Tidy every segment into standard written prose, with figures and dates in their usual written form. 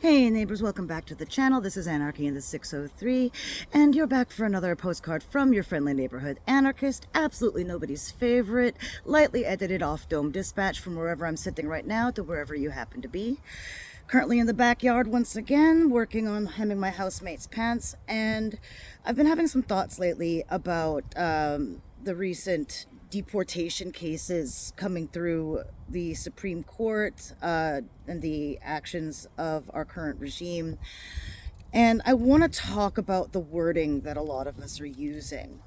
Hey neighbors, welcome back to the channel. This is Anarchy in the 603, and you're back for another postcard from your friendly neighborhood anarchist, absolutely nobody's favorite, lightly edited off-dome dispatch from wherever I'm sitting right now to wherever you happen to be. Currently in the backyard once again, working on hemming my housemate's pants, and I've been having some thoughts lately about the recent deportation cases coming through the Supreme Court and the actions of our current regime. And I want to talk about the wording that a lot of us are using.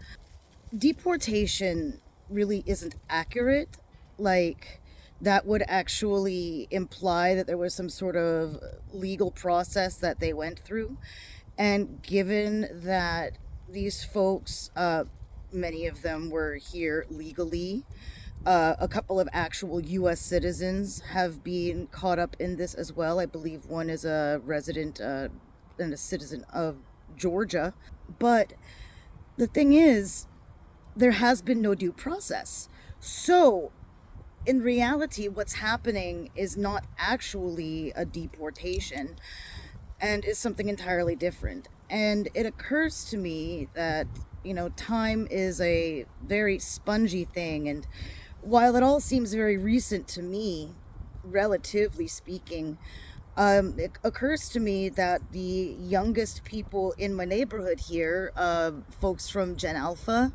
Deportation really isn't accurate. Like, that would actually imply that there was some sort of legal process that they went through. And given that these folks, many of them were here legally, a couple of actual US citizens have been caught up in this as well. I believe one is a resident and a citizen of Georgia. But the thing is, there has been no due process. So, in reality, what's happening is not actually a deportation and is something entirely different. And it occurs to me that, time is a very spongy thing. And while it all seems very recent to me, relatively speaking, it occurs to me that the youngest people in my neighborhood here, folks from Gen Alpha,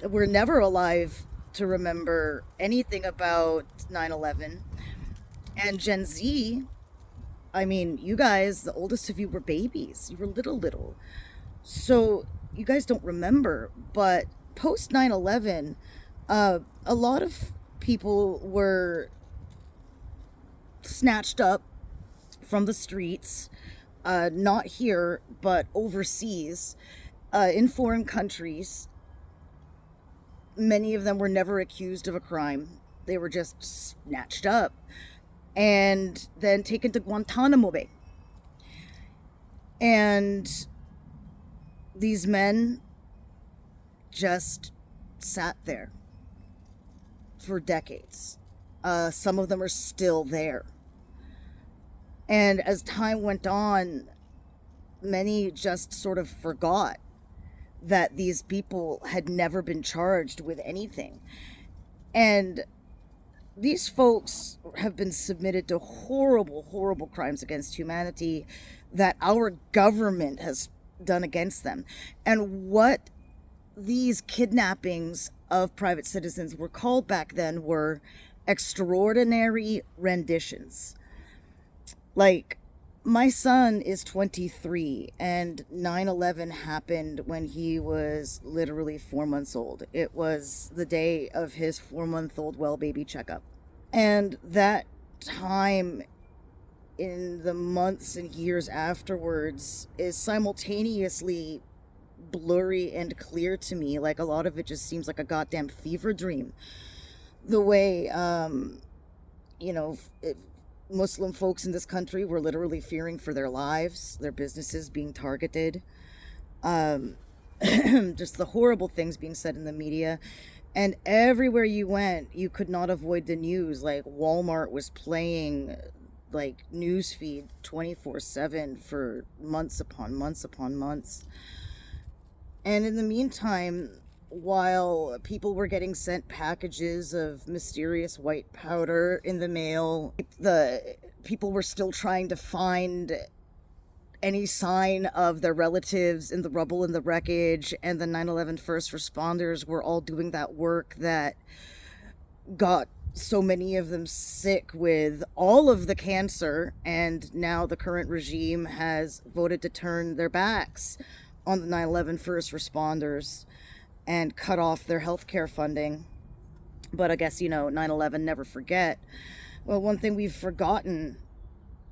were never alive to remember anything about 9/11. And Gen Z, I mean, you guys, the oldest of you were babies. You were little. So you guys don't remember. But post 9/11, a lot of people were snatched up from the streets, not here, but overseas, in foreign countries. Many of them were never accused of a crime. They were just snatched up and then taken to Guantanamo Bay. And these men just sat there for decades. Some of them are still there. And as time went on, many just sort of forgot that these people had never been charged with anything. And these folks have been submitted to horrible crimes against humanity that our government has done against them. And what these kidnappings of private citizens were called back then were extraordinary renditions. Like, my son is 23, and 9/11 happened when he was literally 4 months old. It was the day of his 4-month-old well baby checkup. And that time in the months and years afterwards is simultaneously blurry and clear to me. Like, a lot of it just seems like a goddamn fever dream. The way, Muslim folks in this country were literally fearing for their lives, their businesses being targeted, just the horrible things being said in the media. And everywhere you went, you could not avoid the news. Like, Walmart was playing like newsfeed 24/7 for months upon months. And in the meantime, while people were getting sent packages of mysterious white powder in the mail, the people were still trying to find any sign of their relatives in the rubble and the wreckage, and the 9/11 first responders were all doing that work that got so many of them sick with all of the cancer. And now the current regime has voted to turn their backs on the 9/11 first responders and cut off their healthcare funding. But I guess, 9/11, never forget. Well, one thing we've forgotten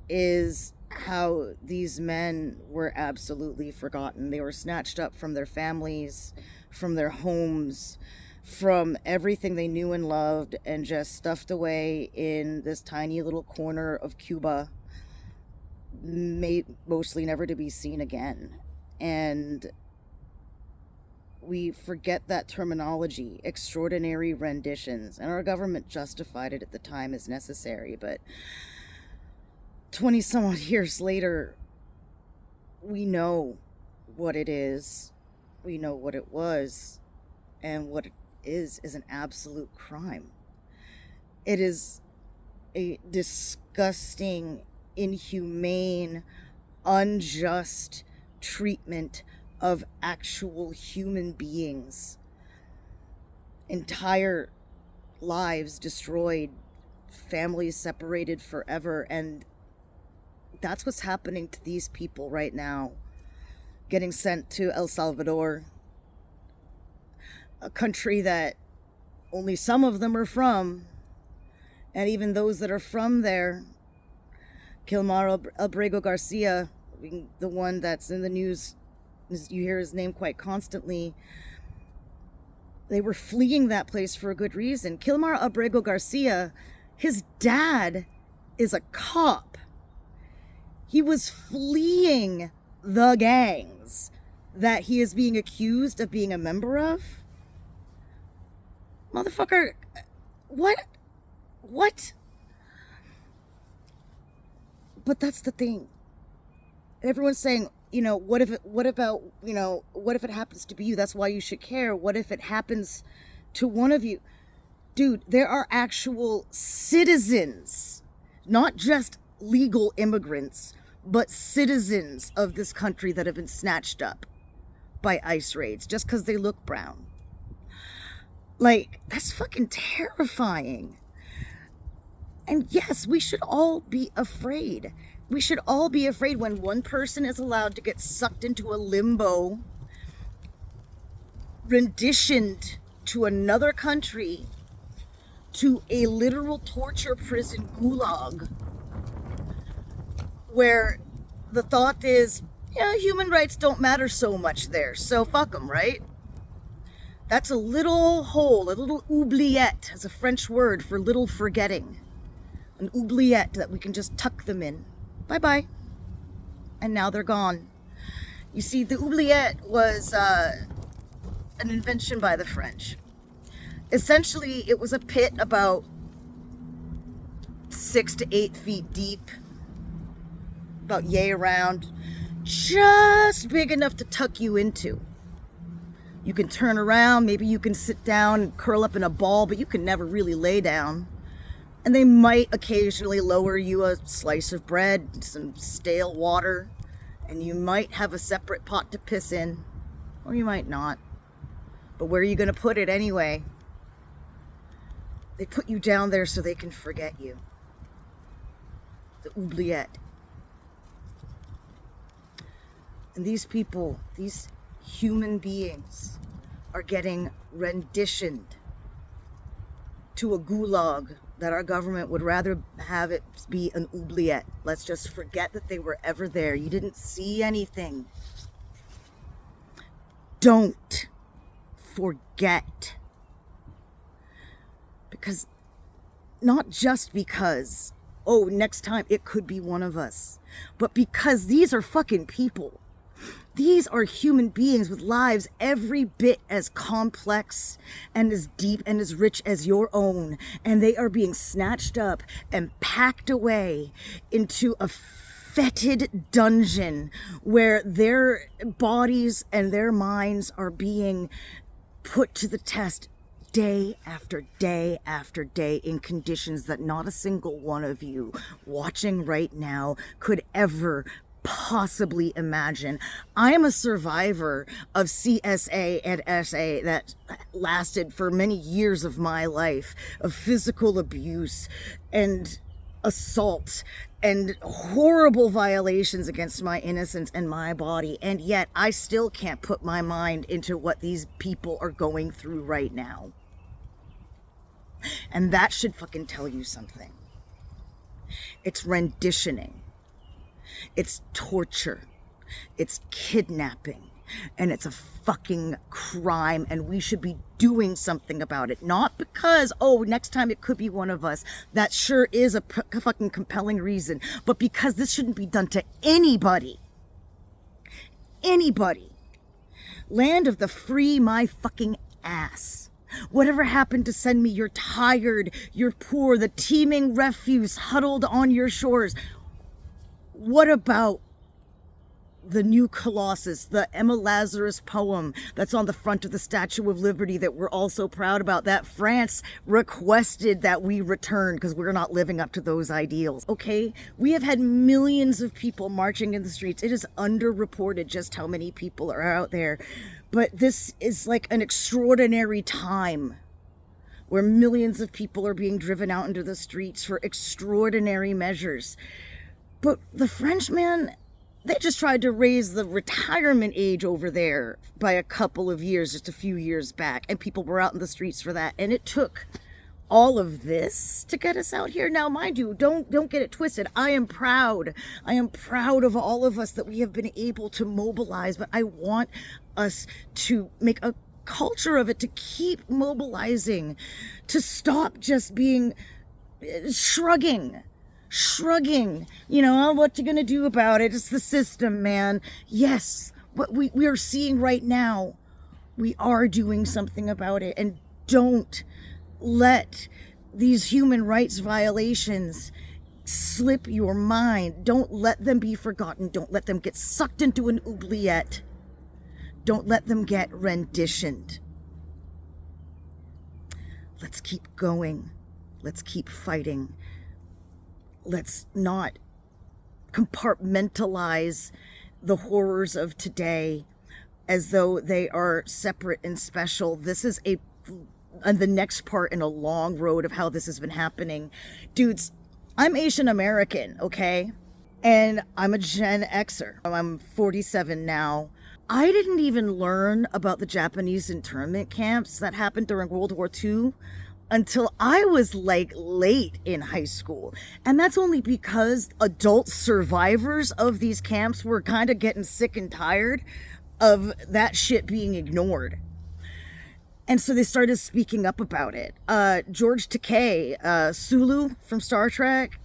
is how these men were absolutely forgotten. They were snatched up from their families, from their homes, from everything they knew and loved, and just stuffed away in this tiny little corner of Cuba, mostly never to be seen again. And we forget that terminology, extraordinary renditions, and our government justified it at the time as necessary. But 20 some odd years later, we know what it is. We know what it was. And what it is an absolute crime. It is a disgusting, inhumane, unjust treatment of actual human beings. Entire lives destroyed, families separated forever, and that's what's happening to these people right now. Getting sent to El Salvador, a country that only some of them are from, and even those that are from there, Kilmar Abrego Garcia, the one that's in the news, you hear his name quite constantly, they were fleeing that place for a good reason. Kilmar Abrego Garcia, his dad is a cop. He was fleeing the gangs that he is being accused of being a member of. Motherfucker, what? But that's the thing. Everyone's saying, what if it happens to be you? That's why you should care. What if it happens to one of you? Dude, there are actual citizens, not just legal immigrants, but citizens of this country that have been snatched up by ICE raids just because they look brown. Like, that's fucking terrifying. And yes, we should all be afraid. We should all be afraid when one person is allowed to get sucked into a limbo, renditioned to another country, to a literal torture prison gulag, where the thought is, human rights don't matter so much there, so fuck them, right? That's a little hole, a little oubliette, as a French word for little forgetting. An oubliette that we can just tuck them in. Bye-bye. And now they're gone. You see, the oubliette was an invention by the French. Essentially, it was a pit about 6 to 8 feet deep, about yay around, just big enough to tuck you into. You can turn around, maybe you can sit down and curl up in a ball, but you can never really lay down. And they might occasionally lower you a slice of bread, some stale water, and you might have a separate pot to piss in, or you might not. But where are you going to put it anyway? They put you down there so they can forget you. The oubliette. And these people, these human beings, are getting renditioned to a gulag that our government would rather have it be an oubliette. Let's just forget that they were ever there. You didn't see anything. Don't forget. Because, not just because, next time it could be one of us, but because these are fucking people. These are human beings with lives every bit as complex and as deep and as rich as your own. And they are being snatched up and packed away into a fetid dungeon where their bodies and their minds are being put to the test day after day after day in conditions that not a single one of you watching right now could ever possibly imagine. I am a survivor of CSA and SA that lasted for many years of my life, of physical abuse and assault and horrible violations against my innocence and my body, and yet I still can't put my mind into what these people are going through right now. And that should fucking tell you something. It's renditioning. It's torture. It's kidnapping. And it's a fucking crime, and we should be doing something about it. Not because, next time it could be one of us. That sure is a fucking compelling reason. But because this shouldn't be done to anybody. Anybody. Land of the free, my fucking ass. Whatever happened to send me your tired, your poor, the teeming refuse huddled on your shores? What about the new Colossus, the Emma Lazarus poem that's on the front of the Statue of Liberty that we're all so proud about, that France requested that we return because we're not living up to those ideals, okay? We have had millions of people marching in the streets. It is underreported just how many people are out there. But this is like an extraordinary time where millions of people are being driven out into the streets for extraordinary measures. But the French, man, they just tried to raise the retirement age over there by a couple of years, just a few years back. And people were out in the streets for that. And it took all of this to get us out here. Now, mind you, don't get it twisted. I am proud. I am proud of all of us that we have been able to mobilize. But I want us to make a culture of it, to keep mobilizing, to stop just being shrugging, you know, oh, what you gonna do about it? It's the system, man. Yes, what we are seeing right now, we are doing something about it. And don't let these human rights violations slip your mind. Don't let them be forgotten. Don't let them get sucked into an oubliette. Don't let them get renditioned. Let's keep going. Let's keep fighting. Let's not compartmentalize the horrors of today as though they are separate and special. This is the next part in a long road of how this has been happening. Dudes, I'm Asian American, okay? And I'm a Gen Xer. I'm 47 now. I didn't even learn about the Japanese internment camps that happened during World War II until I was like late in high school. And that's only because adult survivors of these camps were kind of getting sick and tired of that shit being ignored. And so they started speaking up about it. George Takei, Sulu from Star Trek,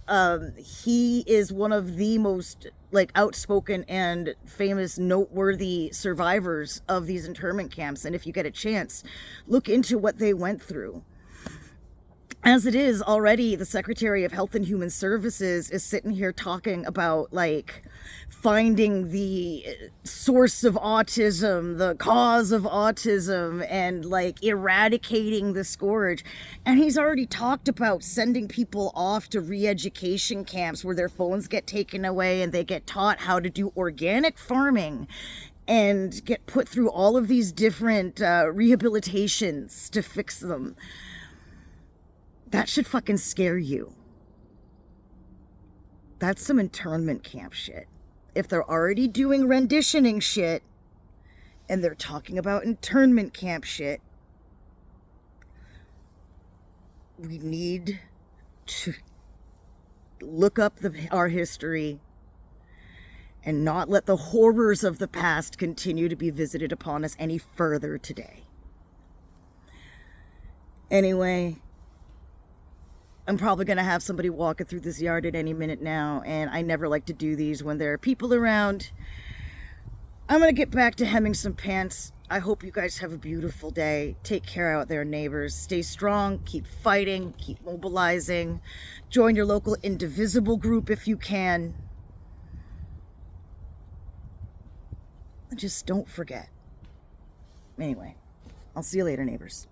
he is one of the most like outspoken and famous, noteworthy survivors of these internment camps. And if you get a chance, look into what they went through. As it is already, the Secretary of Health and Human Services is sitting here talking about like finding the source of autism, the cause of autism, and like eradicating the scourge. And he's already talked about sending people off to re-education camps where their phones get taken away and they get taught how to do organic farming and get put through all of these different rehabilitations to fix them. That should fucking scare you. That's some internment camp shit. If they're already doing renditioning shit and they're talking about internment camp shit, we need to look up our history and not let the horrors of the past continue to be visited upon us any further today. Anyway, I'm probably going to have somebody walking through this yard at any minute now, and I never like to do these when there are people around. I'm going to get back to hemming some pants. I hope you guys have a beautiful day. Take care out there, neighbors. Stay strong, keep fighting, keep mobilizing. Join your local indivisible group if you can. Just don't forget. Anyway, I'll see you later, neighbors.